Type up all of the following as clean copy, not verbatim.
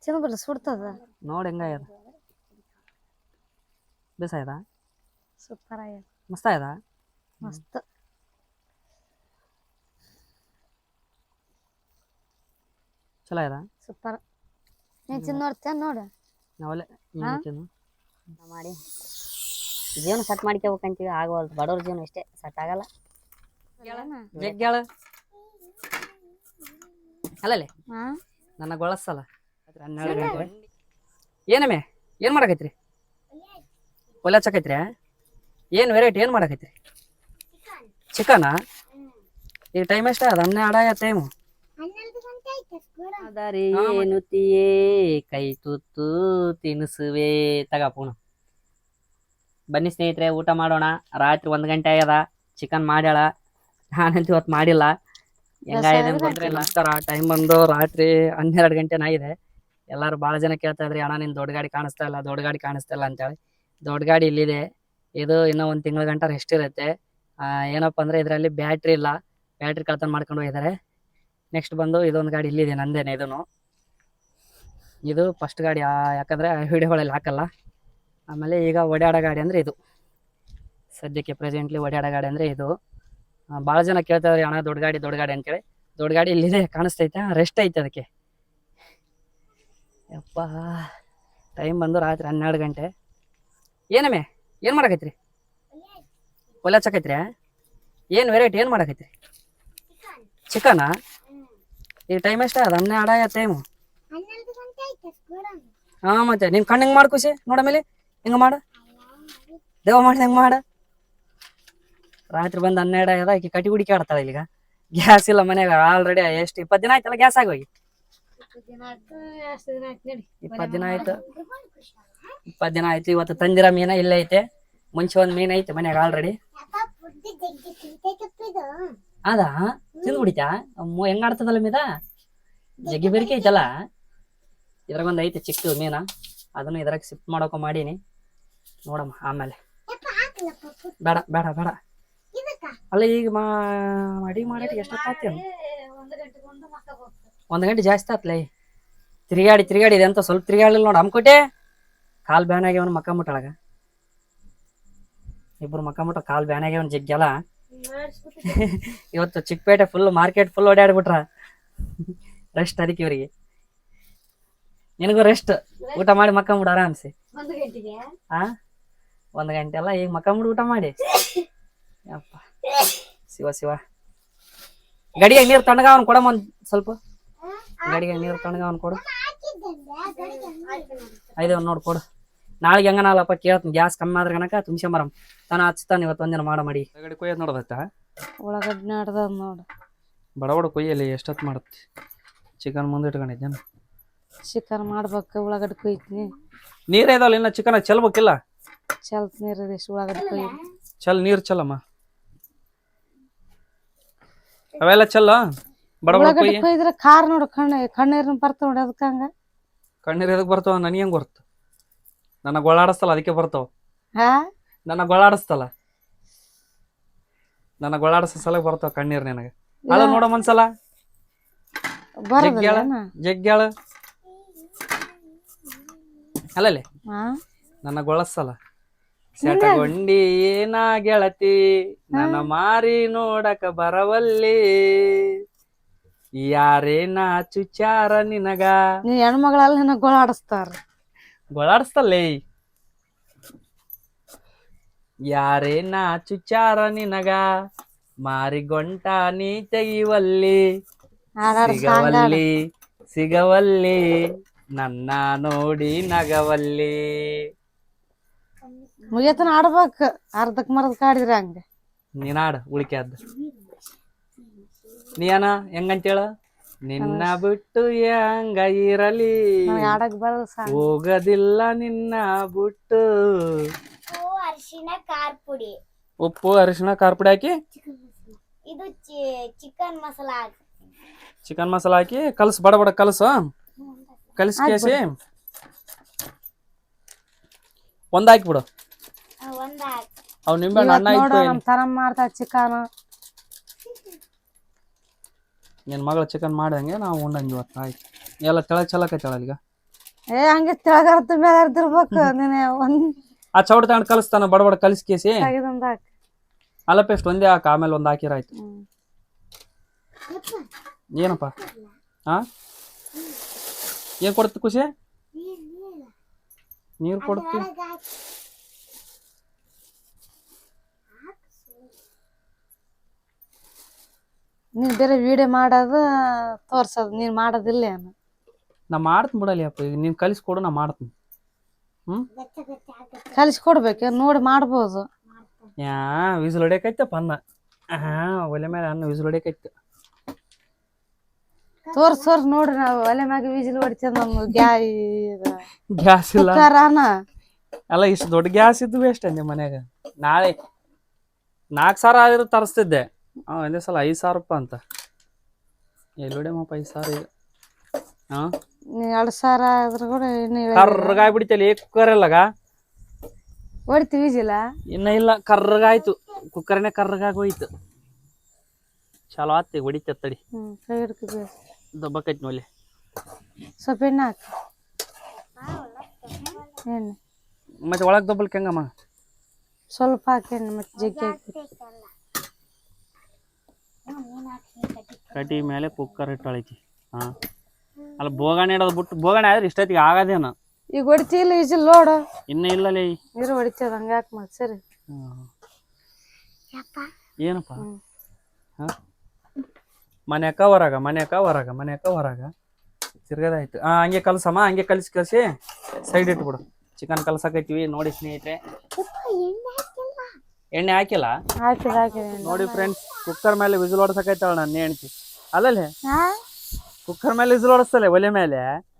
ತಿನ್ಬಿಡ್ರಿ ಸುಡ್ತದ ನೋಡಿ ಹೆಂಗಾಗ್ಯದ ಬೇಸಾಯದ ಸೂಪರ್ ಆಗ್ಯದ ಮಸ್ತ್ ಆಗ್ಯದ ಮಸ್ತ್ ಚಲೋ ಆಗ್ಯದ ಸೂಪರ್ ನೀನ್ ತಿಂದು ನೋಡ್ತೇನೆ ನೋಡು ನಾವಲ್ಲೇ ತಿನ್ನು ಮಾಡಿ ಜೀವನ ಸೆಟ್ ಮಾಡ್ಕೋಬೇಕಂತೀವಿ ಆಗವಲ್ದು ಬಡವ್ರ ಜೀವನ ಇಷ್ಟೇ ಸೆಟ್ ಆಗಲ್ಲ ಜಗ್ಗ್ಯಾಳ ಅಲ್ಲಲ್ಲಿ ಹಾ ನನ್ನ ಗೊಳಸಲ್ಲ 12 ಗಂಟೆ ಏನಮ್ಮೆ ಏನು ಮಾಡಕೈತ್ರಿ ಒಲೆ ಹಚ್ಚಕೈತ್ರಿ ಏನು ವೆರೈಟಿ ಏನು ಮಾಡಕೈತ್ರಿ ಚಿಕನಾ ಈಗ ಟೈಮ್ ಎಷ್ಟ ಅದ 12 ಟೈಮು ನುತಿಯೇ ಕೈ ತುತ್ತು ತಿನಿಸುವೆ ತಗಪೂಣ ಬನ್ನಿ ಸ್ನೇಹಿತರೆ ಊಟ ಮಾಡೋಣ ರಾತ್ರಿ 1 ಗಂಟೆ ಆಗ್ಯದ ಚಿಕನ್ ಮಾಡ್ಯಾಳ ನಾನಂತ ಇವತ್ತು ಮಾಡಿಲ್ಲ ಹೆಂಗಾಗಿದೆ ಅಂತಂದ್ರೆ ನಮಸ್ಕಾರ ಟೈಮ್ ಬಂದು ರಾತ್ರಿ 12 ಗಂಟೆನಾಗಿದೆ ಎಲ್ಲರೂ ಭಾಳ ಜನ ಕೇಳ್ತಾ ಇದ್ರಿ ಅಣ್ಣ ನಿನ್ ದೊಡ್ಡ ಗಾಡಿ ಕಾಣಿಸ್ತಾ ಇಲ್ಲ ಅಂತೇಳಿ ದೊಡ್ಡ ಗಾಡಿ ಇಲ್ಲಿದೆ ಇದು ಇನ್ನೂ 1 ತಿಂಗಳ ಗಂಟ ರೆಸ್ಟ್ ಇರುತ್ತೆ ಏನಪ್ಪ ಅಂದ್ರೆ ಇದರಲ್ಲಿ ಬ್ಯಾಟ್ರಿ ಇಲ್ಲ ಬ್ಯಾಟ್ರಿ ಕಳ್ತನ ಮಾಡ್ಕೊಂಡು ಹೋಗಿದ್ದಾರೆ ನೆಕ್ಸ್ಟ್ ಬಂದು ಇದೊಂದು ಗಾಡಿ ಇಲ್ಲಿದೆ ನಂದೇನೆ ಇದು ಫಸ್ಟ್ ಗಾಡಿ ಯಾಕಂದರೆ ವಿಡಿಯೋಗಳಲ್ಲಿ ಹಾಕಲ್ಲ ಆಮೇಲೆ ಈಗ ಓಡಾಡೋ ಗಾಡಿ ಅಂದರೆ ಇದು ಸದ್ಯಕ್ಕೆ ಪ್ರೆಸೆಂಟ್ಲಿ ಓಡಾಡೋ ಗಾಡಿ ಅಂದರೆ ಇದು ಭಾಳ ಜನ ಕೇಳ್ತಾ ಇದ್ರಿ ಅಣ್ಣ ದೊಡ್ಡ ಗಾಡಿ ಅಂತೇಳಿ ದೊಡ್ಡ ಗಾಡಿ ಇಲ್ಲಿದೆ ಕಾಣಿಸ್ತೈತೆ ರೆಸ್ಟ್ ಐತೆ ಅದಕ್ಕೆ ಯಪ್ಪ ಟೈಮ್ ಬಂದು ರಾತ್ರಿ 12 ಗಂಟೆ ಏನಮ್ಮೆ ಏನು ಮಾಡಕೈತ್ರಿ ಒಲೆ ಹಚ್ಚಕೈತ್ರಿ ಏನು ವೆರೈಟಿ ಏನು ಮಾಡಕೈತ್ರಿ ಚಿಕನಾ ಈಗ ಟೈಮ್ ಎಷ್ಟ ಅದ 12 ಟೈಮು ಹಾಂ ಮತ್ತೆ ನಿನ್ನ ಕಣ್ಣು ಹೆಂಗೆ ಮಾಡ್ಕುಸಿ ನೋಡಮೇಲೆ ಹಿಂಗೆ ಮಾಡ ದೇವ ಮಾಡಿ ಹೆಂಗೆ ಮಾಡ ರಾತ್ರಿ ಬಂದು 12 ಆಗ್ಯದ ಆಕೆ ಕಟಿ ಹುಡುಕಿ ಆಡ್ತಾಳೆ ಈಗ ಗ್ಯಾಸ್ ಇಲ್ಲ ಮನ್ಯಾಗ ಆಲ್ರೆಡಿ ಎಷ್ಟು 20 ದಿನ ಆಯ್ತಲ್ಲ ಗ್ಯಾಸ್ ಆಗೋಗಿ 20 ದಿನ ಆಯ್ತು 20 ದಿನ ಆಯ್ತು ಇವತ್ತು ತಂದಿರ ಮೀನ ಇಲ್ಲೇ ಐತೆ ಮುಂಚೆ ಒಂದು ಮೀನು ಐತೆ ಮನ್ಯಾಗ ಆಲ್ರೆಡಿ ಅದಾ ತಿಂದು ಬಿಡಿತಾ ಹೆಂಗ ಆಡ್ತದಲ್ಲ ಮೀದ ಜಗ್ಗಿ ಬೆರಿಕೆ ಐತಲ್ಲ ಇದ್ರಾಗ ಒಂದು ಐತೆ ಚಿಕ್ಕ ಮೀನ ಅದನ್ನು ಇದ್ರಾಗ ಶಿಫ್ಟ್ ಮಾಡೋಕೆ ಮಾಡೀನಿ ನೋಡಮ್ಮ ಆಮೇಲೆ ಬೇಡ ಬೇಡ ಬೇಡ ಅಲ್ಲ ಈಗ ಅಡಿಗೆ ಮಾಡಕ್ಕೆ ಎಷ್ಟೊತ್ತಾಗ್ತೇನು 1 ಗಂಟೆ ಜಾಸ್ತಿ ಆತ್ಲೇ ತಿರುಗಾಡಿ ಇದೆ ಅಂತ ಸ್ವಲ್ಪ ತಿರುಗಾಡಲಿಲ್ಲ ನೋಡು ಅಮ್ಕೋಟೆ ಕಾಲು ಬ್ಯಾನ್ ಆಗ್ಯಾವನು ಮಕ್ಕ ಮುಟ್ಟಳಗ ಇಬ್ರು ಮಕ್ಕ ಮುಟ್ಟ ಕಾಲು ಬ್ಯಾನ್ ಆಗ್ಯಾವನ್ ಜಗ್ಗೆಲ್ಲ ಇವತ್ತು ಚಿಕ್ಕಪೇಟೆ ಫುಲ್ ಮಾರ್ಕೆಟ್ ಫುಲ್ ಓಡಾಡ್ಬಿಟ್ರ ರೆಸ್ಟ್ ಅದಕ್ಕೆ ಇವರಿಗೆ ನಿನಗೂ ರೆಸ್ಟ್ ಊಟ ಮಾಡಿ ಮಕ್ಕಂಬಿಡು ಆರಾಮ್ಸಿ 1 ಗಂಟೆ ಅಲ್ಲ ಈಗ ಮಕ್ಕಂಬಿಡು ಊಟ ಮಾಡಿ ಯಪ್ಪ ಶಿವ ಗಡಿಗೆ ನೀರು ತಣ್ಣಗಾವನ್ ಕೊಡಮ್ಮ ಒಂದು ಸ್ವಲ್ಪ ಗಡಿಗೆ ನೀರು ತಣ್ಣಗಾವನ್ ಕೊಡು ಐದು ನೋಡು ಕೊಡು ನಾಳೆಗೆ ಹೆಂಗನಲ್ಲಪ್ಪ ಕೇಳ್ತೀನಿ ಗ್ಯಾಸ್ ಕಮ್ಮಿ ಆದ್ರೆ ಗನಕ ತುಂಬ್ಸಂಬರಮ್ ತಾನ ಹಚ್ತಾನೆ ಇವತ್ತು ಒಂದಿನ ಮಾಡಿ ಗಡಿ ಕೊಯ್ಯೋದು ನೋಡ್ದತ್ತ ಉಳ್ಳಾಗಡ್ಡಿ ನಾಡ್ದ ನೋಡು ಬಡ ಕೊಯ್ಯಲ್ಲಿ ಎಷ್ಟೊತ್ತು ಮಾಡುತ್ತೆ ಚಿಕನ್ ಮುಂದೆ ಇಟ್ಕೊಂಡಿದ್ದೇನೆ ಚಿಕನ್ ಮಾಡ್ಬೇಕು ಉಳ್ಳಾಗಡ್ಡಿ ಕೊಯ್ತೀನಿ ನೀರೇ ಇದಾವಲ್ಲ ಇನ್ನ ಚಿಕನ್ ಚೆಲ್ಬೇಕಿಲ್ಲ ಚಲ್ತ ನೀರು ಉಳ್ಳಾಗಡ್ಡಿ ಕೊಯ್ಯಿ ನೀರು ಚೆಲ್ಲಮ್ಮ ಅವೆಲ್ಲ ಚೆಲ್ಲ ಬಡ ಕೊಯ್ದ್ರೆ ಖಾರ ನೋಡು ಕಣ್ಣೀರ್ನ ಬರ್ತಾವ ನೋಡಿ ಅದಕ್ಕೆ ಹಂಗ ಕಣ್ಣೀರ್ ಎದಕ್ ಬರ್ತಾವ ನನಗೆ ಹೆಂಗ್ ಬರ್ತ ನನ್ನ ಗೊಳಾಡಿಸ್ತಲ್ಲ ಅದಕ್ಕೆ ಬರ್ತಾವ ನನ್ನ ಗೊಳಾಡಿಸೋ ಸಲ ಬರ್ತಾವ ಕಣ್ಣೀರ್ ನಿನಗೆ ಅಲ್ಲ ನೋಡ ಒಂದ್ಸಲ ಜಗ್ಗ್ಯಾಳ ಅಲ್ಲಲ್ಲಿ ನನ್ನ ಗೊಳಸಲ್ಲ ಸೆಟಗೊಂಡಿ ಏನ ಗೆಳತಿ ನನ್ನ ಮಾರಿ ನೋಡಕ ಬರವಲ್ಲಿ ಯಾರೇನ ಚುಚಾರ ನಿನಗ ನೀ ಹೆಣ್ಮಗಳಲ್ಲ ನಿನ್ನ ಗೊಳಾಡಿಸ್ತಲ್ಲೇ ಯಾರೇನ ಚುಚಾರ ನಿನಗ ಮಾರಿಗೊಂಟ ನೀ ತೆಗಿವಲ್ಲಿ ಸಿಗವಲ್ಲಿ ನನ್ನ ನೋಡಿ ನಗವಲ್ಲಿ ಮುಗಿಯತನ ಆಡ್ಬೇಕು ಅರ್ಧಕ್ ಮರ್ದಕ್ ಆಡಿದ್ರೆ ಹಂಗ ನೀನ್ ಆಡ ಉಳಿಕೆ ಅದ ನೀನ ಹೆಂಗಂತೇಳ ನಿನ್ನ ಬಿಟ್ಟು ಹೆಂಗ ಇರಲಿ ಆಡಕ್ ಬರಲ್ಲ ಹೋಗದಿಲ್ಲ ನಿನ್ನ ಬಿಟ್ಟು ಉಪ್ಪು ಅರಿಶಿಣ ಖಾರ ಪುಡಿ ಹಾಕಿ ಇದು ಚಿಕನ್ ಮಸಾಲ ಹಾಕಿ ಕಲಸ್ ಬಡ ಕಲಸು ಕಲಿಸಿ ಒಂದ್ ಹಾಕ್ಬಿಡು ಅವ್ ನಿಂಬೆ ತರ ಮಾಡ್ತಾ ಚಿಕನ್ ನಿನ್ ಮಗಳ ಚಿಕನ್ ಮಾಡಂಗೆ ನಾವು ಉಂಡಂಗೆ ಇವತ್ತು ಆಯ್ತು ಎಲ್ಲ ಚಲಕೈತಾಳ ಈಗ ಹಂಗೆ ತೆಳಗಾರತ್ತ ಮೇಲೆ ಇರ್ತಿರ್ಬೇಕು ನೀನೆ ಒಂದ್ ಆ ಚೌಡ್ ತಗೊಂಡ್ ಕಲಿಸ್ತಾನ ಬಡ ಕಲಿಸ್ಕೇಸಿ ತೆಗೆದೊಂದ್ ಹಾಕ್. ಅಲ್ಲ ಪೇಸ್ಟ್ ಒಂದೇ ಹಾಕ ಆಮೇಲೆ ಒಂದ್ ಹಾಕಿರಾಯ್ತು. ಏನಪ್ಪ ಹಾ ಏನ್ ಕೊಡ್ತಿ ಖುಷಿ? ನೀರ್ ಕೊಡ್ತಿ. ನೀನ್ ಬೇರೆ ವಿಡಿಯೋ ಮಾಡೋದು ತೋರ್ಸೋದು ನೀನ್ ಮಾಡೋದಿಲ್ಲ ಏನು? ನಾ ಮಾಡ್ತೀನಿ ಬಿಡಲಿ ಅಪ್ಪ, ಈಗ ನೀನ್ ಕಲಿಸ್ಕೊಡು ನಾ ಮಾಡ್ತೀನಿ. ಕಲಿಸ್ಕೊಡ್ಬೇಕು ನೋಡಿ ಮಾಡ್ಬೋದು. ಯಾ ವಿಸಿಲ್ ಹೊಡಿಯಕೈತಪ್ಪ ಅನ್ನ. ಒಲೆ ಮೇಲೆ ಅನ್ನ ವಿಸಿಲ್ ಹೊಡಿಯಕೈತಿ. ತೋರ್ಸ್ ನೋಡ್ರಿ ನಾವು ಒಲೆ ಮ್ಯಾಗ ವಿಜಿಲ್ ಹೊಡಿತೇವ. ನಮ್ಮ ಗ್ಯಾಸ್ ಇಲ್ಲ ಕುಕ್ಕರಾನ ಅಲ್ಲ, ಇಷ್ಟು ದೊಡ್ಡ ಗ್ಯಾಸ್ ಇದ್ದು ವೇಸ್ಟ್ ಅಂದೆ ಮನ್ಯಾಗ. ನಾಳೆ 4,000 ಆದ್ರೂ ತರಿಸ್ತಿದ್ದೆ. ಒಂದೇ ಸಲ 5,000 ರೂಪಾಯಿ ಅಂತ. ಎಲ್ಲಿ ಹೊಡಿಯಮ್ಮಪ್ಪ 5,000 ಈಗ. ಹಾ 2,000 ಆದ್ರೂ ಕೂಡ ಕರ್ರಗಾಯ್ಬಿಡ್ತಲ್ಲ ಕುಕ್ಕರ್ ಎಲ್ಲಾಗ. ಹೊಡಿತೀವಿ ವಿಜಿಲ ಇನ್ನ ಇಲ್ಲ, ಕರ್ರಗಾಯ್ತು ಕುಕ್ಕರ್ನೇ ಕರ್ರಗಾಗೋಯ್ತು. ಚಲೋ ಆತಿ ಹೊಡಿತಡಿ. ಕೈ ಹಿಡ್ಕೊ ದಬ್ಬಕೈತಿ ನೋಲಿ. ಸ್ವಲ್ಪ ಎಣ್ಣೆ ಹಾಕ. ಎಣ್ಣೆ ಮತ್ತೆ ಒಳಗ್ ದಬ್ಬಲ್ಕ ಹೆಂಗಮ್ಮ? ಸ್ವಲ್ಪ ಹಾಕಿ ಎಣ್ಣೆ ಮತ್ತೆ ಜಗ್ಗಿ ಹಾಕಿ. ಕಟಿ ಮೇಲೆ ಕುಕ್ಕರ್ ಇಟ್ಟಳೈತಿ. ಹಾ ಅಲ್ಲ ಬೋಗಣೆ ಇಡೋದು ಬಿಟ್ಟು ಬೋಗಣೆ ಆದ್ರೆ ಇಷ್ಟೊತ್ತಿಗೆ ಆಗೋದೇನ. ಈಗ ಹೊಡಿತಿಲ್ಲ ವಿಜಿಲ್ ನೋಡು. ಇನ್ನ ಇಲ್ಲಲೇ ನೀರು ಹೊಡಿತದ ಹಂಗ ಯಾಕೆ ಮತ್ತೆ ಸರಿ. ಏನಪ್ಪ ಮನ್ಯಾಕ ಹೊರಗ ತಿರ್ಗದಾಯ್ತು. ಹಂಗೆ ಕಲ್ಸಮ್ಮ, ಹಂಗೆ ಕಲಿಸಿ ಸೈಡ್ ಇಟ್ಬಿಡು. ಚಿಕನ್ ಕಲ್ಸಕೈತಿವಿ ನೋಡಿ ಸ್ನೇಹಿತರೆ. ಎಣ್ಣೆ ಹಾಕಿಲ್ಲ ಹಾಕಿದ ನೋಡಿ ಫ್ರೆಂಡ್ಸ್. ಕುಕ್ಕರ್ ಮೇಲೆ ವಿಸಿಲ್ ಹೊಡ್ಸಕೈತಾಳ ನನ್ನ ಹೆಂಡ್ತಿ. ಅಲ್ಲಲ್ಲೇ ಕುಕ್ಕರ್ ಮೇಲೆ ವಿಸಿಲ್ ಹೊಡಿಸ್ತಲೆ ಒಲೆ ಮೇಲೆ.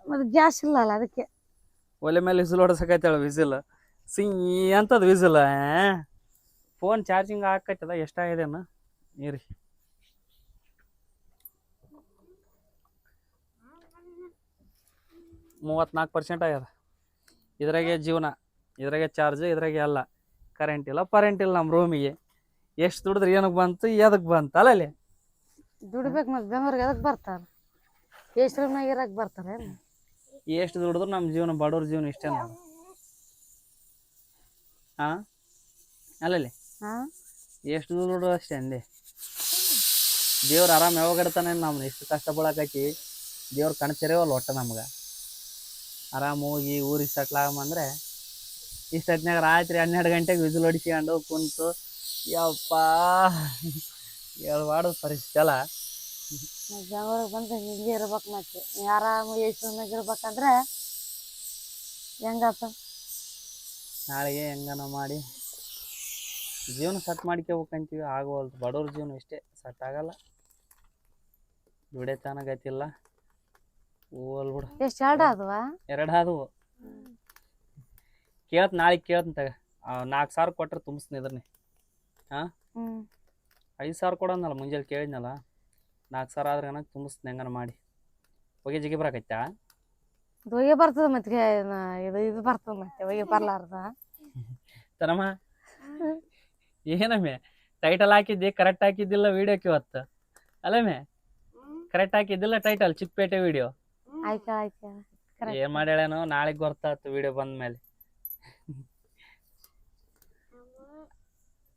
ಮತ್ತೆ ಗ್ಯಾಸ್ ಇಲ್ಲ ಅಲ್ಲ ಅದಕ್ಕೆ. ಒಲೆ ಮೇಲೆ ವಿಸಿಲ್ ಹೊಡ್ಸಕೈತಾಳ ವಿಸಿಲ್ ಅಂತದ ವಿಸಿಲ್. ಫೋನ್ ಚಾರ್ಜಿಂಗ್ ಹಾಕೈತದ ಎಷ್ಟಾಗಿದೆನ ನೀರಿ. $34% ಆಗ್ಯದ. ಇದ್ರಾಗೆ ಜೀವನ, ಇದ್ರಾಗೆ ಚಾರ್ಜ್, ಇದ್ರಾಗೆ ಎಲ್ಲ. ಕರೆಂಟ್ ಇಲ್ಲ ಪರೆಂಟ್ ಇಲ್ಲ ನಮ್ಮ ರೂಮಿಗೆ. ಎಷ್ಟು ದುಡಿದ್ರೆ ಏನಕ್ಕೆ ಬಂತು ಎದಕ್ಕೆ ಬಂತು ಅಲ್ಲಲ್ಲಿ. ದುಡಿಬೇಕು ಮತ್ತೆ ಬೆಂಗ್ಳೂರಿಗೆ ಎದಕ್ಕೆ ಬರ್ತಾರ? ಎಷ್ಟು ರೂಮ್ನಾಗ ಇರಕ್ಕೆ ಬರ್ತಾರೆ? ಎಷ್ಟು ದುಡಿದ್ರು ನಮ್ಮ ಜೀವನ ಬಡವ್ರ ಜೀವನ ಇಷ್ಟೇ ನಾವು. ಅಲ್ಲಲ್ಲಿ ಎಷ್ಟು ದುಡ್ಡು ಅಷ್ಟೇ ಅಂದೆ. ದೇವ್ರು ಆರಾಮ್ ಯಾವಾಗ ಇಡ್ತಾನೆ ನಮ್ನ. ಇಷ್ಟು ಕಷ್ಟ ಬೀಳಕೈತಿ ದೇವ್ರು ಕಣ್ತಿರೇವಲ್ಲ ಒಟ್ಟ ನಮ್ಗೆ. ಆರಾಮ್ ಹೋಗಿ ಊರಿಗೆ ಸೆಟ್ಲ್ ಆಗಂದ್ರೆ ಇಷ್ಟೊತ್ತಿನಾಗ ರಾತ್ರಿ 12 ಗಂಟೆಗೆ ವಿಸಿಲ್ ಹೊಡಿಸ್ಕೊಂಡು ಕುಂತು ಯಪ್ಪ ಹೇಳ್ಬಾರ್ದು ಪರಿಸ್ಥಿತಿ ಅಲ್ಲ. ಬೆಂಗ್ಳೂರಿಗೆ ಬಂದ್ರೆ ಹಿಂಗೆ ಇರ್ಬೇಕು. ಮತ್ತೆ ಆರಾಮ ಎಷ್ಟು ರೂಮ್ನಾಗ ಇರ್ಬೇಕಂದ್ರೆ ಹೆಂಗಾತ? ನಾಳೆಗೆ ಹೆಂಗನ ಮಾಡಿ ಜೀವನ ಸೆಟ್ ಮಾಡ್ಕೋಬೇಕಂತೀವಿ. ಆಗೋಲ್ದು ಬಡವ್ರ ಜೀವನ ಇಷ್ಟೇ, ಸೆಟ್ ಆಗಲ್ಲ. ದುಡಿತಾನ ಗತಿಲ್ಲ. ಹೋಲ್ಬಿಡು. ಎಷ್ಟು ಎರಡು ಆದವಾ? 2 ಆದವು. ನಾಳೆಗೆ ಕೇಳ್ತೀನಿ ತಗ. 4,000 ಕೊಟ್ರೆ ತುಂಬಿಸ್ತೀನಿ ಇದ್ರನ್ನೇ. 5,000 ಕೊಡೋನಲ್ಲ ಮುಂಜಾನೆ ಕೇಳಿದ್ನಲ್ಲ. 4,000 ಆದ್ರೆ ಏನಾಗ ತುಂಬಿಸ್ತೀನಿ ಹೆಂಗನ ಮಾಡಿ. ಹೊಗೆ ಜಿಗಿ ಬರಾಕೈತಾ? ಹೊಗೆ ಬರ್ತದ ಮತ್ತೆ. ಇದು ಬರ್ತದ ಮತ್ತೆ ಹೊಗೆ ಬರ್ಲಾರ್ದ. ತನಮ್ಮ ಏನಮ್ಮೆ ಟೈಟಲ್ ಹಾಕಿದ್ದೆ ಕರೆಕ್ಟ್ ಹಾಕಿದ್ದಿಲ್ಲ ವಿಡಿಯೋಕ್ಕೆ ಇವತ್ತು ಅಲ್ಲಮ್ಮೆ? ಕರೆಕ್ಟ್ ಹಾಕಿದ್ದಿಲ್ಲ ಟೈಟಲ್ ಚಿಕ್ಕಪೇಟೆ ವಿಡಿಯೋ. ಏನ್ ಮಾಡ್ಯಾಳೇನೋ ನಾಳೆಗೆ ಗೊತ್ತಾಯ್ತು ವಿಡಿಯೋ ಬಂದ್ಮೇಲೆ.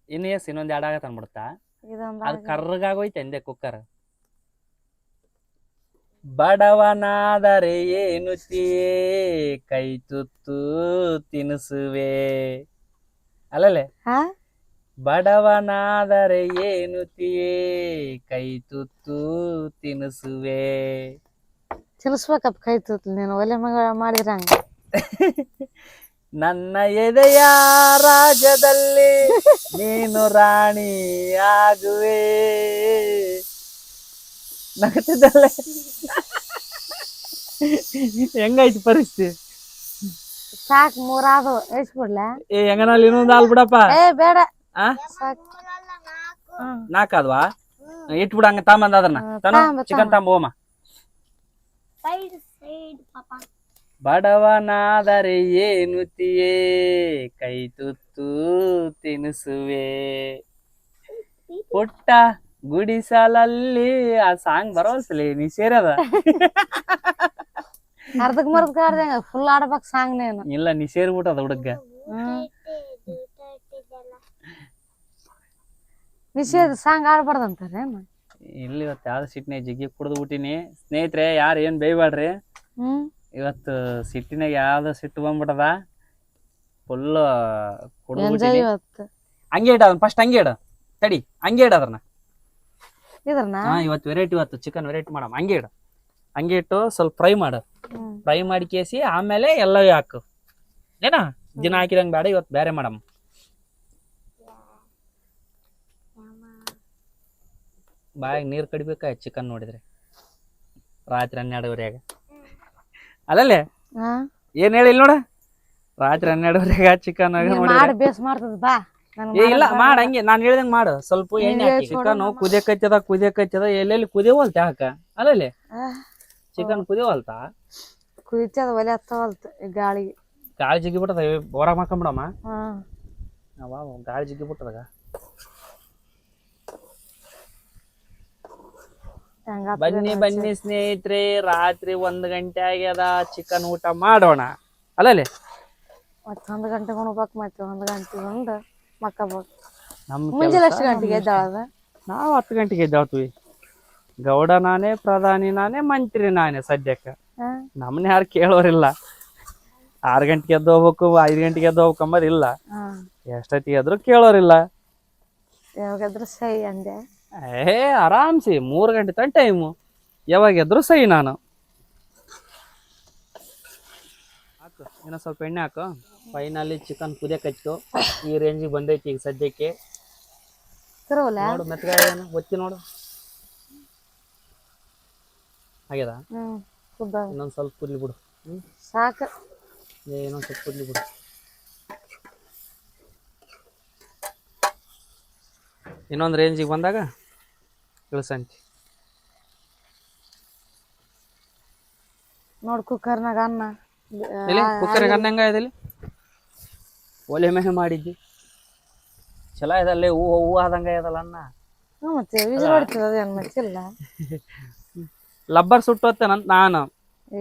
ಇನ್ನೊಂದ್ 2 ಆಗತ್ತ ಅನ್ಬಿಡ್ತಾ. ಅದು ಕರ್ರಗಾಗೋಯ್ತು ಅಂದೆ ಕುಕ್ಕರ್. ಬಡವನಾದರೆ ಏನುತ್ತಿಯೇ ಕೈ ತುತ್ತು ತಿನಿಸುವೆ ಅಲ್ಲಲ್ಲೇ. ಬಡವನಾದರೆ ಏನುತ್ತಿಯೇ ಕೈ ತುತ್ತು ತಿನಿಸುವೆ. ತಿನ್ಸ್ಬೇಕಪ್ಪ ಕೈ ತುತ್ತು ನೀನು ಒಲೆ ಮಗ ಮಾಡಿದ್ರಂಗ. ನನ್ನ ಎದೆಯ ರಾಜ್ಯದಲ್ಲಿ ನೀನು ರಾಣಿ ಆಗುವೆ. ನಗತಿದ್ದಲ್ಲೇ ಹೆಂಗಾಯ್ತು ಪರಿಸ್ಥಿತಿ? ಸಾಕ್ 3 ಆದವು ಎಷ್ಟ್ಬಿಡ್ಲ? ಹೆಂಗನಲ್ಲಿ ಇನ್ನೊಂದು ಹಾಲ್ ಬಿಡಪ್ಪ. ಬೇಡ 4 ಆದ್ವಾ? ಇಟ್ಬಿಡ ಹಂಗ ತಾಂಬಂದ ಅದನ್ನ ಚಿಕನ್ ತಾಂಬ ಹೋಮ. ಬಡವನಾದರೆ ಏನುತ್ತಿಯೇ ಕೈ ತುತ್ತು ತಿನಿಸುವೆ. ಪುಟ್ಟ ಗುಡಿಸಲಲ್ಲಿ ಆ ಸಾಂಗ್ ಬರೋಲ್ಸಲಿ ನೀ ಸೇರದ. ಅರ್ಧಕ್ ಮರ್ದಕ್ ಆಡ್ದಂಗ ಫುಲ್ ಆಡ್ಬೇಕ್ ಸಾಂಗ್ ನೀನು. ಇಲ್ಲ ನೀ ಸೇರ್ಬಿಟ್ಟದ ಹುಡುಗ. ನಿಷೇಧ ಸಾಂಗ್ ಆಡ್ಬಾರ್ದಂತಾರೇನು? ಇಲ್ಲಿ ಇವತ್ತು ಯಾವ್ದು ಸಿಟ್ಟಿನಾಗ ಜಗ್ಗಿ ಕುಡ್ದು ಬಿಟ್ಟಿನಿ ಸ್ನೇಹಿತರೆ, ಯಾರು ಏನ್ ಬೈಬೇಡ್ರಿ. ಇವತ್ತು ಸಿಟ್ಟಿನಾಗ ಯಾವ್ದು ಸಿಟ್ಟು ಬಂದ್ಬಿಟ್ಟದ, ಫುಲ್ ಕುಡ್ದು ಎಂಜಾಯ್ ಬಿಟ್ಟಿನಿ. ಇವತ್ತು. ಹಂಗೆ ಇಡ ಅದನ್ನ ಫಸ್ಟ್, ಹಂಗೆ ಇಡ ತಡಿ, ಹಂಗೆ ಇಡ ಅದನ್ನ. ಇದ್ರನ ಇವತ್ತು ವೆರೈಟಿ, ಇವತ್ತು ಚಿಕನ್ ವೆರೈಟಿ ಮಾಡಮ್. ಹಂಗೆ ಇಡು, ಹಂಗೆ ಇಟ್ಟು ಸ್ವಲ್ಪ ಫ್ರೈ ಮಾಡು. ಫ್ರೈ ಮಾಡಿ ಕೇಸಿ ಆಮೇಲೆ ಎಲ್ಲವೂ ಹಾಕು. ಏನ ದಿನ ಹಾಕಿದಂಗೆ ಬೇಡ, ಇವತ್ತು ಬೇರೆ ಮಾಡಮ್. ಬಾಯಾಗ ನೀರು ಕಡಿಬೇಕಾಯ್ತು ಚಿಕನ್ ನೋಡಿದ್ರೆ ರಾತ್ರಿ 12:30 ಅಲ್ಲಲ್ಲೇ ಏನ್ ಹೇಳಿ ನೋಡ, ರಾತ್ರಿ 12:30 ಚಿಕನ್ ಮಾಡಿ ಬೇಸ್ ಮಾಡ್ತದ ಬಾ. ಇಲ್ಲ ಮಾಡ, ಹಂಗೆ ನಾನು ಹೇಳ್ದಂಗ್ ಮಾಡು. ಸ್ವಲ್ಪ ಎಣ್ಣೆ ಹಾಕಿ ಚಿಕನ್ ಕುದಿಯಕತ್ತದ ಎಲ್ಲೆಲ್ಲಿ ಕುದಿಯವಲ್ತ ಹಾಕ. ಅಲ್ಲಲ್ಲಿ ಚಿಕನ್ ಕುದಿಯವಲ್ತ, ಕುದಿತದ ಒಲೆ ಹತ್ತವಲ್ತ ಗಾಳಿಗೆ. ಗಾಳಿ ಜಿಗ್ಗಿ ಬಿಟ್ಟದ, ಹೊರಗೆ ಮಾಡ್ಕೊಂಬಿಡಮ್ಮ. ಗಾಳಿ ಜಿಗ್ಗಿ ಬಿಟ್ಟದಾಗ ಬನ್ನಿ ಸ್ನೇಹಿತರೆ, ರಾತ್ರಿ 1 ಗಂಟೆ ಆಗ್ಯದ, ಚಿಕನ್ ಊಟ ಮಾಡೋಣ. ಅಲ್ಲಲ್ಲಿ 1 ಗಂಟೆಗೆ ಉಣ್ಬೇಕು, ಮತ್ತೆ 1 ಗಂಟೆಗೆ ಉಂಡು ಮಕ್ಕಬೇಕು. ಮುಂಜಾನೆ ಎಷ್ಟು ಗಂಟೆಗೆ ಎದ್ದಾಳದ? ನಾವು 10 ಗಂಟೆಗೆ ಎದ್ದಾಳ್ತೀವಿ. ಗೌಡ ನಾನೇ, ಪ್ರಧಾನಿ ನಾನೇ, ಮಂತ್ರಿ ನಾನೇ. ಸದ್ಯಕ್ಕೆ ನಮ್ಮನ್ನ ಯಾರು ಕೇಳೋರಿಲ್ಲ. 6 ಗಂಟೆಗೆ ಎದ್ದು ಹೋಗ್ಬೇಕು, 5 ಗಂಟೆಗೆ ಎದ್ದು ಹೋಗ್ಬೇಕು ಅಂಬೋದಿಲ್ಲ. ಎಷ್ಟೊತ್ತಿಗೆ ಎದ್ರು ಕೇಳೋರಿಲ್ಲ. ಯಾವಾಗಾದ್ರೂ ಸೈ ಅಂದೆ. ಆರಾಮ್ಸಿ 3 ಗಂಟೆ ತನಕ ಟೈಮು, ಯಾವಾಗ ಎದ್ರು ಸೈ. ನಾನು ಹಾಕು, ಇನ್ನೂ ಸ್ವಲ್ಪ ಎಣ್ಣೆ ಹಾಕು. ಫೈನಲಿ ಚಿಕನ್ ಕುದಿಯಕತ್ತು, ಈ ರೇಂಜಿಗೆ ಬಂದೈತಿ ಈಗ ಸದ್ಯಕ್ಕೆ. ನೋಡು ಮೆತ್ತಗಾಗ್ಯಾನ, ಒತ್ತಿ ನೋಡು. ಆಗ್ಯದ? ಇನ್ನೊಂದು ಸ್ವಲ್ಪ ಕುದ್ಲಿ ಬಿಡು. ಸಾಕು, ಇನ್ನೊಂದು ಸ್ವಲ್ಪ ಕುದ್ಲಿ ಬಿಡು. ಇನ್ನೊಂದು ರೇಂಜಿಗೆ ಬಂದಾಗ ಇಳಿಸಂತಿ. ನೋಡ್ ಕುಕ್ಕರ್ನಾಗ ಅನ್ನ. ಕುಕ್ಕರ್ನಾಗ ಅನ್ನ ಹೆಂಗಾಯ್ದಲ್ಲಿ? ಒಲೆ ಮೇಲೆ ಮಾಡಿದ್ದಿ ಚಲೋ ಇದಲ್ಲೇ, ಹೂವು ಆದಂಗ ಇದಲ್ಲ ಅನ್ನ. ಮತ್ತೆ ವಿಜಿಲ್ ಹೊಡಿತದ, ಅದೇನು ಮಚ್ಚಿಲ್ಲ. ಲಬ್ಬರ್ ಸುಟ್ಟೋತ್ತೇನಂತ ನಾನು.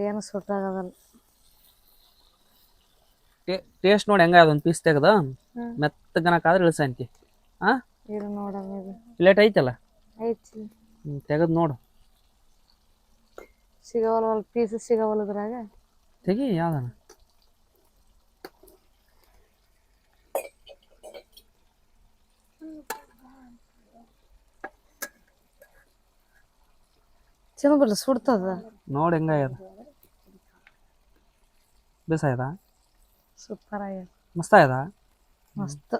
ಏನು ಸುಟ್ಟಾಗದಲ್ಲ. ಟೇಸ್ಟ್ ನೋಡಿ ಹೆಂಗ ಒಂದು ಪೀಸ್ ತೆಗ್ದ ಮೆತ್ತಗನಕಾದ್ರೆ ಇಳಿಸಂತಿ. ಇದು ನೋಡಮ್ಮ, ಇದು ಪ್ಲೇಟ್ ಐತಲ್ಲ, ಐತಿ, ತೆಗದ್ ನೋಡು. ಸಿಗವಲ್ಲ ಪೀಸ್, ಸಿಗವಲ್ಲದ್ರಾಗ ತೆಗಿ ಯಾವ್ದಾನ. ಚಂದ ಬಿಡ್ರಿ, ಸುಡ್ತದ ನೋಡಿ ಹೆಂಗಾಗ್ಯದ. ಬೇಸಾಯದ, ಸೂಪರ್ ಆಗ್ಯದ, ಮಸ್ತ್ ಆಗ್ಯದ, ಮಸ್ತ್.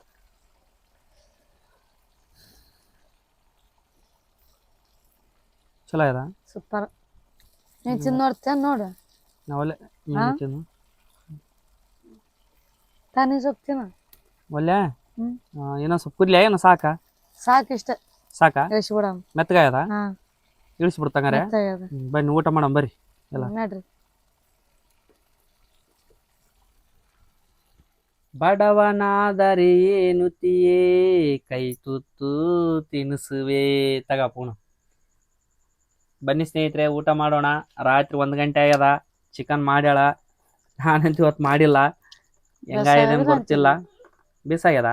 ಚಲೋ ಆಗ್ಯದ, ಸೂಪರ್. ನೀನ್ ತಿಂದು ನೋಡ್ತೇನೆ ನೋಡು. ನಾವಲ್ಲೇ ತಿನ್ನು ತಾನೇ ಸೊಪ್ಪು ತಿನ್ನ. ಒಲ್ಲೆ ಏನೋ ಸ್ವಲ್ಪ ಕುದ್ಲಿ, ಏನೋ ಸಾಕಾ? ಸಾಕಿಷ್ಟ, ಸಾಕಾ? ಇಳಿಸ್ಬಿಡಮ್. ಮೆತ್ತಗಾಗ್ಯದ, ಇಳಿಸ್ಬಿಡ್ತಂಗಾರೆ. ಬನ್ನಿ ಊಟ ಮಾಡಮ್ ಬರ್ರಿ ಎಲ್ಲ. ನಡ್ರಿ. ಬಡವನಾದರೆ ಏನುತಿಯೇ, ಕೈ ತುತ್ತು ತಿನಿಸುವೆ. ತಗ ಪೂಣ. ಬನ್ನಿ ಸ್ನೇಹಿತರೆ, ಊಟ ಮಾಡೋಣ. ರಾತ್ರಿ 1 ಗಂಟೆ ಆಗ್ಯದ, ಚಿಕನ್ ಮಾಡ್ಯಾಳ. ನಾನಂತೂ ಇವತ್ತು ಮಾಡಿಲ್ಲ, ಹೆಂಗಾಗಿದೆ ಅಂತ ಗೊತ್ತಿಲ್ಲ. ಬೇಸಾಗ್ಯದ,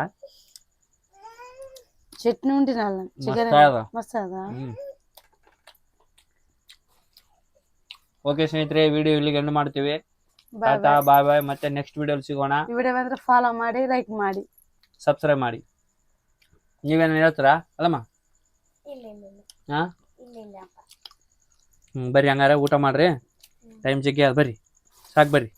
ಚಟ್ನಿ ಉಂಟಿನಲ್ಲ, ಚಿಕನ್ ಮಸ್ತ್ ಅದ. ಓಕೆ ಸ್ನೇಹಿತರೆ, ವಿಡಿಯೋ ಇಲ್ಲಿಗೆ ಎಂಡ್ ಮಾಡ್ತೀವಿ. ಟಾಟಾ, ಬಾಯ್ ಬಾಯ್. ಮತ್ತೆ ನೆಕ್ಸ್ಟ್ ವಿಡಿಯೋ ಸಿಗೋಣ. ಈ ವಿಡಿಯೋ ಬಂದ್ರೆ ಫಾಲೋ ಮಾಡಿ, ಲೈಕ್ ಮಾಡಿ, ಸಬ್ಸ್ಕ್ರೈಬ್ ಮಾಡಿ. ನೀವೇನು ಹೇಳ್ತೀರಾ ಅಲ್ಲಮ್ಮ? ಹಾ, ಬರ್ರಿ ಹಂಗಾರೆ ಊಟ ಮಾಡ್ರಿ. ಟೈಮ್ ಜಗ್ಗಿ ಅದ, ಬರ್ರಿ ಸಾಕು ಬರ್ರಿ.